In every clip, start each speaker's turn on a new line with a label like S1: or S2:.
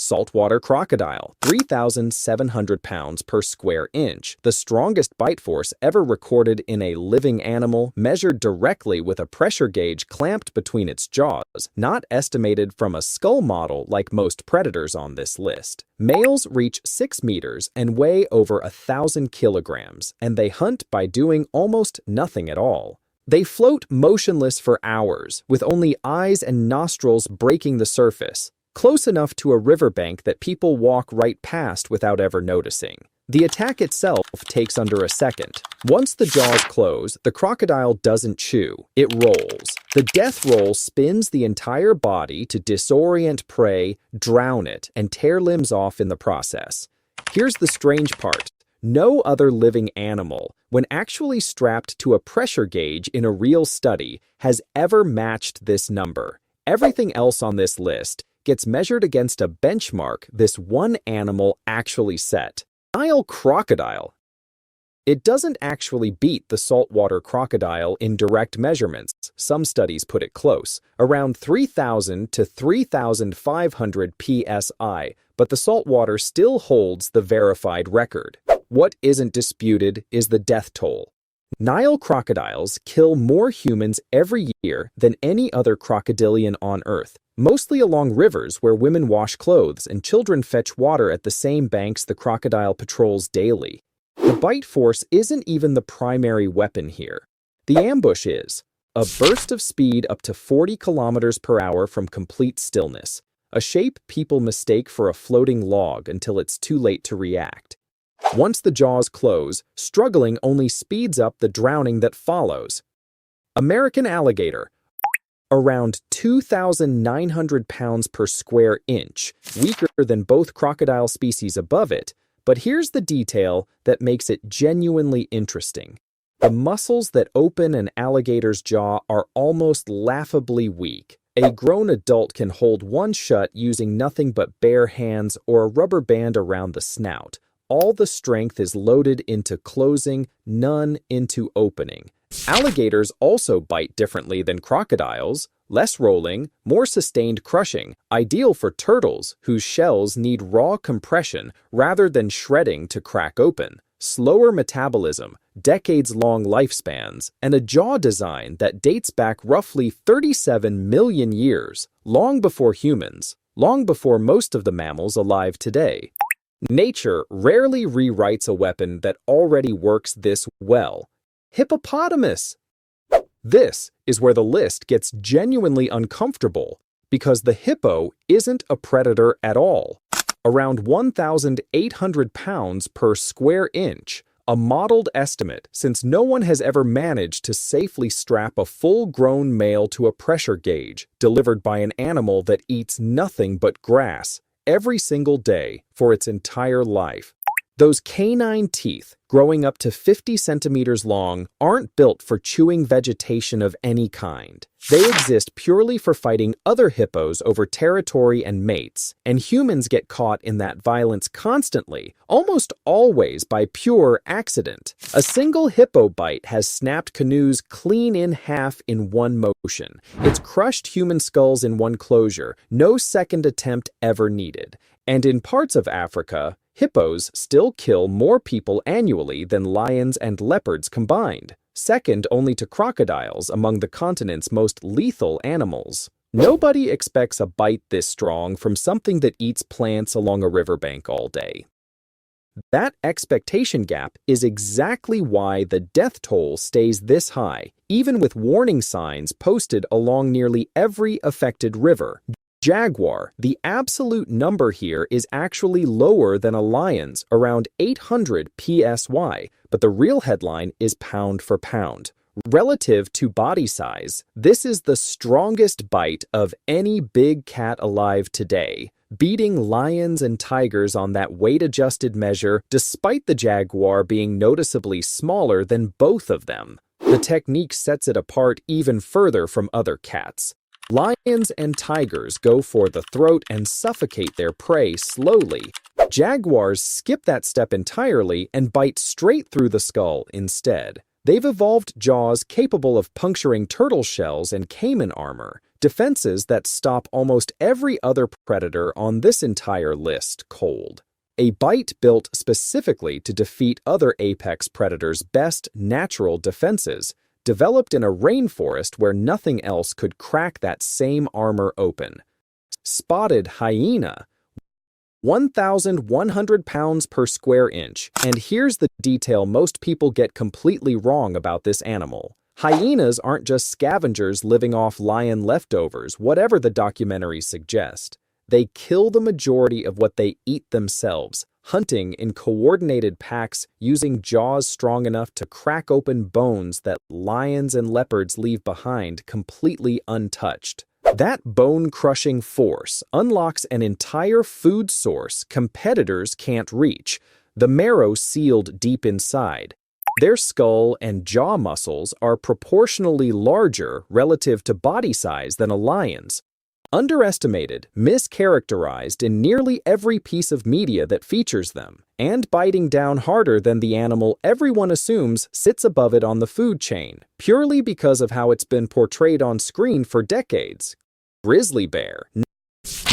S1: Saltwater crocodile, 3,700 pounds per square inch, the strongest bite force ever recorded in a living animal, measured directly with a pressure gauge clamped between its jaws, not estimated from a skull model like most predators on this list. Males reach 6 meters and weigh over 1,000 kilograms, and they hunt by doing almost nothing at all. They float motionless for hours, with only eyes and nostrils breaking the surface, close enough to a riverbank that people walk right past without ever noticing. The attack itself takes under a second. Once the jaws close, the crocodile doesn't chew, it rolls. The death roll spins the entire body to disorient prey, drown it, and tear limbs off in the process. Here's the strange part. No other living animal, when actually strapped to a pressure gauge in a real study, has ever matched this number. Everything else on this list gets measured against a benchmark this one animal actually set. Nile crocodile. It doesn't actually beat the saltwater crocodile in direct measurements. Some studies put it close, around 3,000 to 3,500 psi, but the saltwater still holds the verified record. What isn't disputed is the death toll. Nile crocodiles kill more humans every year than any other crocodilian on Earth, mostly along rivers where women wash clothes and children fetch water at the same banks the crocodile patrols daily. The bite force isn't even the primary weapon here. The ambush is a burst of speed up to 40 kilometers per hour from complete stillness, a shape people mistake for a floating log until it's too late to react. Once the jaws close, struggling only speeds up the drowning that follows. American alligator, around 2,900 pounds per square inch, weaker than both crocodile species above it, but here's the detail that makes it genuinely interesting. The muscles that open an alligator's jaw are almost laughably weak. A grown adult can hold one shut using nothing but bare hands or a rubber band around the snout. All the strength is loaded into closing, none into opening. Alligators also bite differently than crocodiles. Less rolling, more sustained crushing, ideal for turtles whose shells need raw compression rather than shredding to crack open. Slower metabolism, decades-long lifespans, and a jaw design that dates back roughly 37 million years, long before humans, long before most of the mammals alive today. Nature rarely rewrites a weapon that already works this well. Hippopotamus! This is where the list gets genuinely uncomfortable, because the hippo isn't a predator at all. Around 1,800 pounds per square inch, a modeled estimate since no one has ever managed to safely strap a full-grown male to a pressure gauge delivered by an animal that eats nothing but grass every single day for its entire life. Those canine teeth, growing up to 50 centimeters long, aren't built for chewing vegetation of any kind. They exist purely for fighting other hippos over territory and mates, and humans get caught in that violence constantly, almost always by pure accident. A single hippo bite has snapped canoes clean in half in one motion. It's crushed human skulls in one closure, no second attempt ever needed. And in parts of Africa, hippos still kill more people annually than lions and leopards combined, second only to crocodiles among the continent's most lethal animals. Nobody expects a bite this strong from something that eats plants along a riverbank all day. That expectation gap is exactly why the death toll stays this high, even with warning signs posted along nearly every affected river. Jaguar, the absolute number here is actually lower than a lion's, around 800 psi, but the real headline is pound for pound. Relative to body size, this is the strongest bite of any big cat alive today, beating lions and tigers on that weight-adjusted measure despite the jaguar being noticeably smaller than both of them. The technique sets it apart even further from other cats. Lions and tigers go for the throat and suffocate their prey slowly. Jaguars skip that step entirely and bite straight through the skull instead. They've evolved jaws capable of puncturing turtle shells and caiman armor, defenses that stop almost every other predator on this entire list cold. A bite built specifically to defeat other apex predators' best natural defenses, developed in a rainforest where nothing else could crack that same armor open. Spotted hyena, 1,100 pounds per square inch. And here's the detail most people get completely wrong about this animal. Hyenas aren't just scavengers living off lion leftovers, whatever the documentaries suggest. They kill the majority of what they eat themselves, hunting in coordinated packs using jaws strong enough to crack open bones that lions and leopards leave behind completely untouched. That bone-crushing force unlocks an entire food source competitors can't reach, the marrow sealed deep inside. Their skull and jaw muscles are proportionally larger relative to body size than a lion's. Underestimated, mischaracterized in nearly every piece of media that features them, and biting down harder than the animal everyone assumes sits above it on the food chain, purely because of how it's been portrayed on screen for decades. Grizzly bear,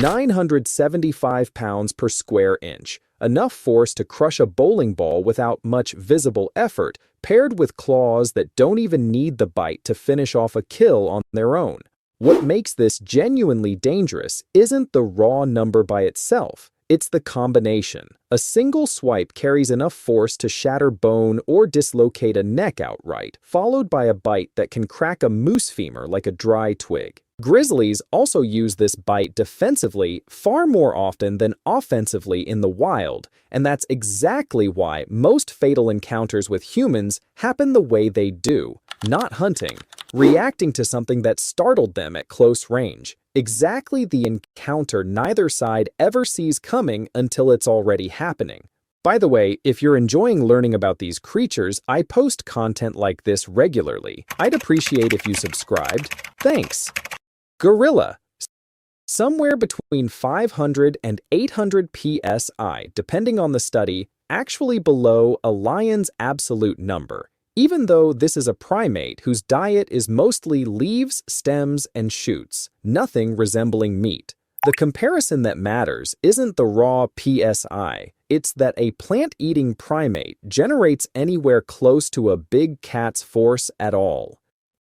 S1: 975 pounds per square inch, enough force to crush a bowling ball without much visible effort, paired with claws that don't even need the bite to finish off a kill on their own. What makes this genuinely dangerous isn't the raw number by itself, it's the combination. A single swipe carries enough force to shatter bone or dislocate a neck outright, followed by a bite that can crack a moose femur like a dry twig. Grizzlies also use this bite defensively far more often than offensively in the wild, and that's exactly why most fatal encounters with humans happen the way they do, not hunting, reacting to something that startled them at close range. Exactly the encounter neither side ever sees coming until it's already happening. By the way, if you're enjoying learning about these creatures, I post content like this regularly. I'd appreciate if you subscribed. Thanks. Gorilla, somewhere between 500 and 800 psi, depending on the study, actually below a lion's absolute number, even though this is a primate whose diet is mostly leaves, stems, and shoots, nothing resembling meat. The comparison that matters isn't the raw psi, it's that a plant-eating primate generates anywhere close to a big cat's force at all.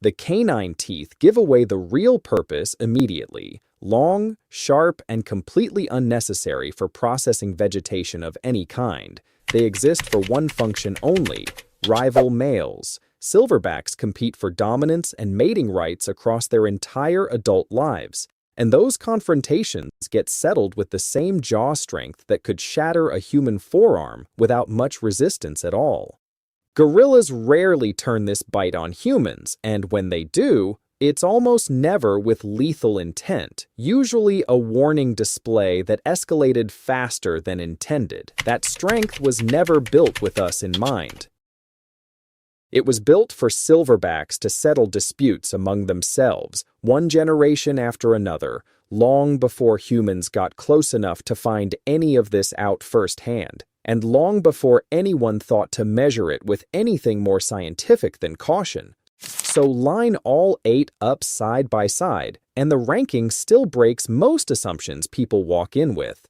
S1: The canine teeth give away the real purpose immediately, long, sharp, and completely unnecessary for processing vegetation of any kind. They exist for one function only: rival males. Silverbacks compete for dominance and mating rights across their entire adult lives, and those confrontations get settled with the same jaw strength that could shatter a human forearm without much resistance at all. Gorillas rarely turn this bite on humans, and when they do, it's almost never with lethal intent, usually a warning display that escalated faster than intended. That strength was never built with us in mind. It was built for silverbacks to settle disputes among themselves, one generation after another, long before humans got close enough to find any of this out firsthand, and long before anyone thought to measure it with anything more scientific than caution. So line all 8 up side by side, and the ranking still breaks most assumptions people walk in with.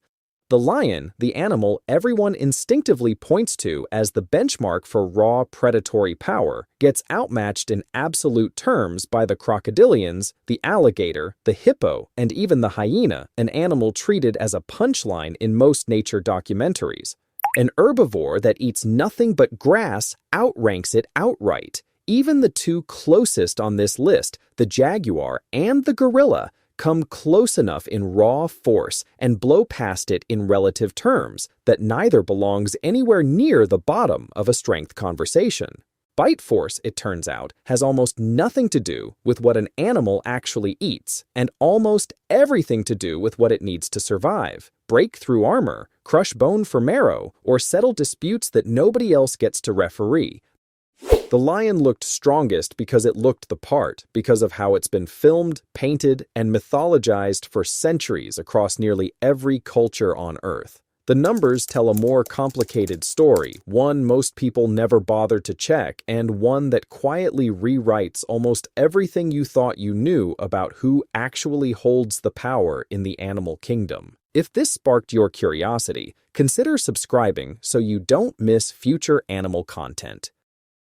S1: The lion, the animal everyone instinctively points to as the benchmark for raw predatory power, gets outmatched in absolute terms by the crocodilians, the alligator, the hippo, and even the hyena, an animal treated as a punchline in most nature documentaries. An herbivore that eats nothing but grass outranks it outright. Even the two closest on this list, the jaguar and the gorilla, come close enough in raw force and blow past it in relative terms that neither belongs anywhere near the bottom of a strength conversation. Bite force, it turns out, has almost nothing to do with what an animal actually eats, and almost everything to do with what it needs to survive, break through armor, crush bone for marrow, or settle disputes that nobody else gets to referee. The lion looked strongest because it looked the part, because of how it's been filmed, painted, and mythologized for centuries across nearly every culture on Earth. The numbers tell a more complicated story, one most people never bother to check, and one that quietly rewrites almost everything you thought you knew about who actually holds the power in the animal kingdom. If this sparked your curiosity, consider subscribing so you don't miss future animal content.